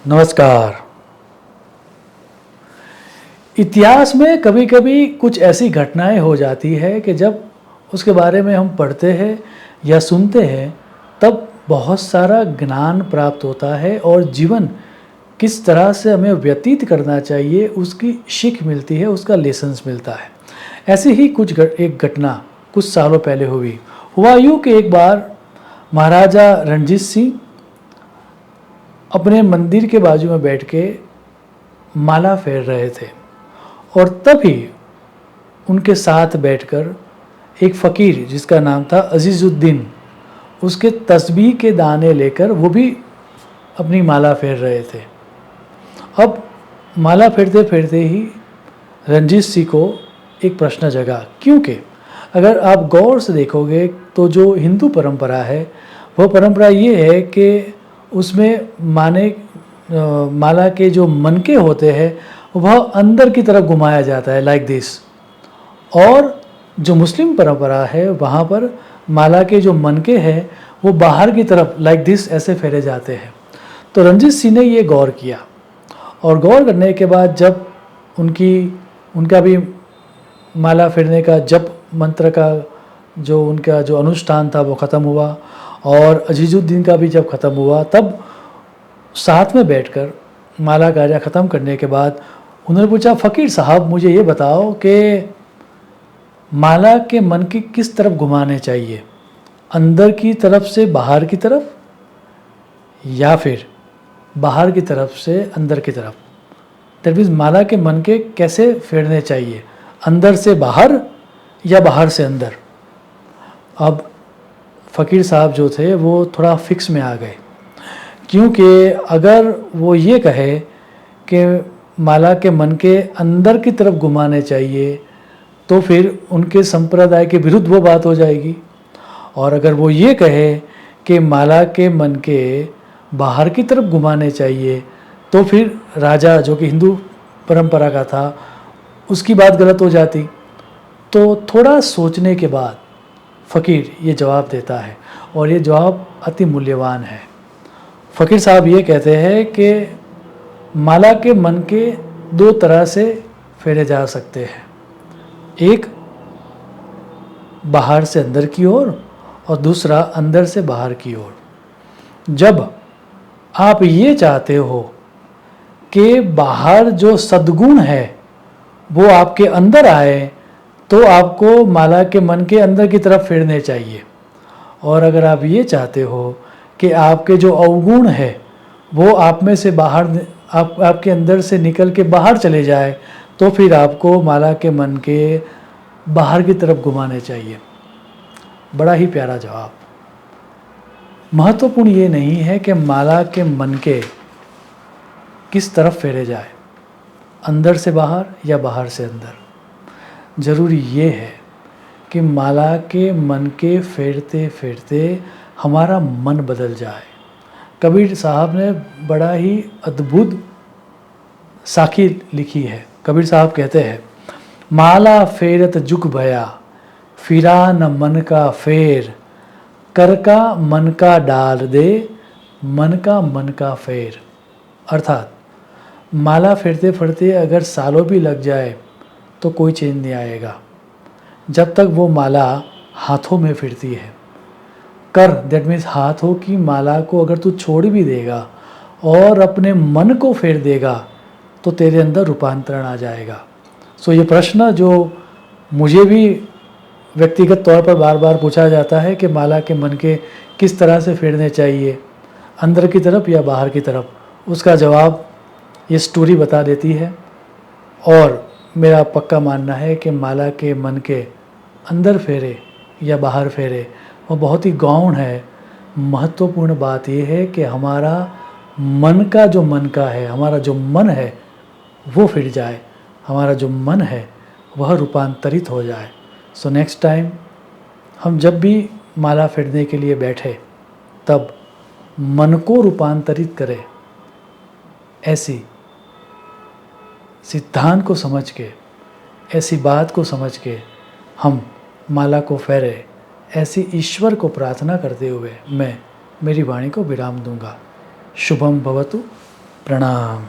नमस्कार। इतिहास में कभी कभी कुछ ऐसी घटनाएं हो जाती है कि जब उसके बारे में हम पढ़ते हैं या सुनते हैं तब बहुत सारा ज्ञान प्राप्त होता है और जीवन किस तरह से हमें व्यतीत करना चाहिए उसकी सीख मिलती है, उसका लेसन्स मिलता है। ऐसे ही एक घटना कुछ सालों पहले हुआ यूँ कि एक बार महाराजा रणजीत सिंह अपने मंदिर के बाजू में बैठ के माला फेर रहे थे और तभी उनके साथ बैठकर एक फ़कीर जिसका नाम था अजीज़ुद्दीन, उसके तस्बीह के दाने लेकर वो भी अपनी माला फेर रहे थे। अब माला फेरते फेरते ही रणजीत सिंह को एक प्रश्न जगा, क्योंकि अगर आप गौर से देखोगे तो जो हिंदू परंपरा है वो परंपरा ये है कि उसमें माला के जो मनके होते हैं वह अंदर की तरफ घुमाया जाता है लाइक दिस, और जो मुस्लिम परंपरा है वहाँ पर माला के जो मनके हैं वो बाहर की तरफ लाइक दिस ऐसे फेरे जाते हैं। तो रणजीत सिंह ने ये गौर किया और गौर करने के बाद जब उनका भी माला फेरने का जप मंत्र का उनका जो अनुष्ठान था वो ख़त्म हुआ और अजीज़ुद्दीन का भी जब ख़त्म हुआ तब साथ में बैठकर माला कार्य ख़त्म करने के बाद उन्होंने पूछा, फ़कीर साहब मुझे ये बताओ कि माला के मन की किस तरफ घुमाने चाहिए, अंदर की तरफ से बाहर की तरफ या फिर बाहर की तरफ से अंदर की तरफ। दैट मीन्स माला के मन के कैसे फेरने चाहिए, अंदर से बाहर या बाहर से अंदर। अब फ़कीर साहब जो थे वो थोड़ा फिक्स में आ गए, क्योंकि अगर वो ये कहे कि माला के मन के अंदर की तरफ घुमाने चाहिए तो फिर उनके संप्रदाय के विरुद्ध वो बात हो जाएगी, और अगर वो ये कहे कि माला के मन के बाहर की तरफ घुमाने चाहिए तो फिर राजा जो कि हिंदू परंपरा का था उसकी बात गलत हो जाती। तो थोड़ा सोचने के बाद फ़कीर ये जवाब देता है और ये जवाब अति मूल्यवान है। फ़कीर साहब ये कहते हैं कि माला के मन के दो तरह से फेरे जा सकते हैं, एक बाहर से अंदर की ओर और दूसरा अंदर से बाहर की ओर। जब आप ये चाहते हो कि बाहर जो सद्गुण है वो आपके अंदर आए तो आपको माला के मन के अंदर की तरफ फेरने चाहिए, और अगर आप ये चाहते हो कि आपके जो अवगुण है वो आप में से बाहर आपके अंदर से निकल के बाहर चले जाए तो फिर आपको माला के मन के बाहर की तरफ घुमाने चाहिए। बड़ा ही प्यारा जवाब। महत्वपूर्ण ये नहीं है कि माला के मन के किस तरफ फेरे जाए, अंदर से बाहर या बाहर से अंदर। ज़रूरी ये है कि माला के मन के फेरते फेरते हमारा मन बदल जाए। कबीर साहब ने बड़ा ही अद्भुत साखी लिखी है। कबीर साहब कहते हैं, माला फेरत जुग भया फिरा न मन का फेर, कर का मन का डाल दे मन का फेर। अर्थात माला फेरते फेरते अगर सालों भी लग जाए तो कोई चेंज नहीं आएगा जब तक वो माला हाथों में फिरती है। कर दैट मीन्स हाथों की माला को अगर तू छोड़ भी देगा और अपने मन को फेर देगा तो तेरे अंदर रूपांतरण आ जाएगा। सो ये प्रश्न जो मुझे भी व्यक्तिगत तौर पर बार बार पूछा जाता है कि माला के मन के किस तरह से फेरने चाहिए, अंदर की तरफ या बाहर की तरफ, उसका जवाब ये स्टोरी बता देती है। और मेरा पक्का मानना है कि माला के मन के अंदर फेरे या बाहर फेरे वो बहुत ही गौण है। महत्वपूर्ण बात ये है कि हमारा मन का है, हमारा जो मन है वो फिर जाए, हमारा जो मन है वह रूपांतरित हो जाए। सो नेक्स्ट टाइम हम जब भी माला फेरने के लिए बैठे तब मन को रूपांतरित करें, ऐसी सिद्धांत को समझ के, ऐसी बात को समझ के हम माला को फेरे, ऐसी ईश्वर को प्रार्थना करते हुए मैं मेरी वाणी को विराम दूंगा। शुभम भवतु। प्रणाम।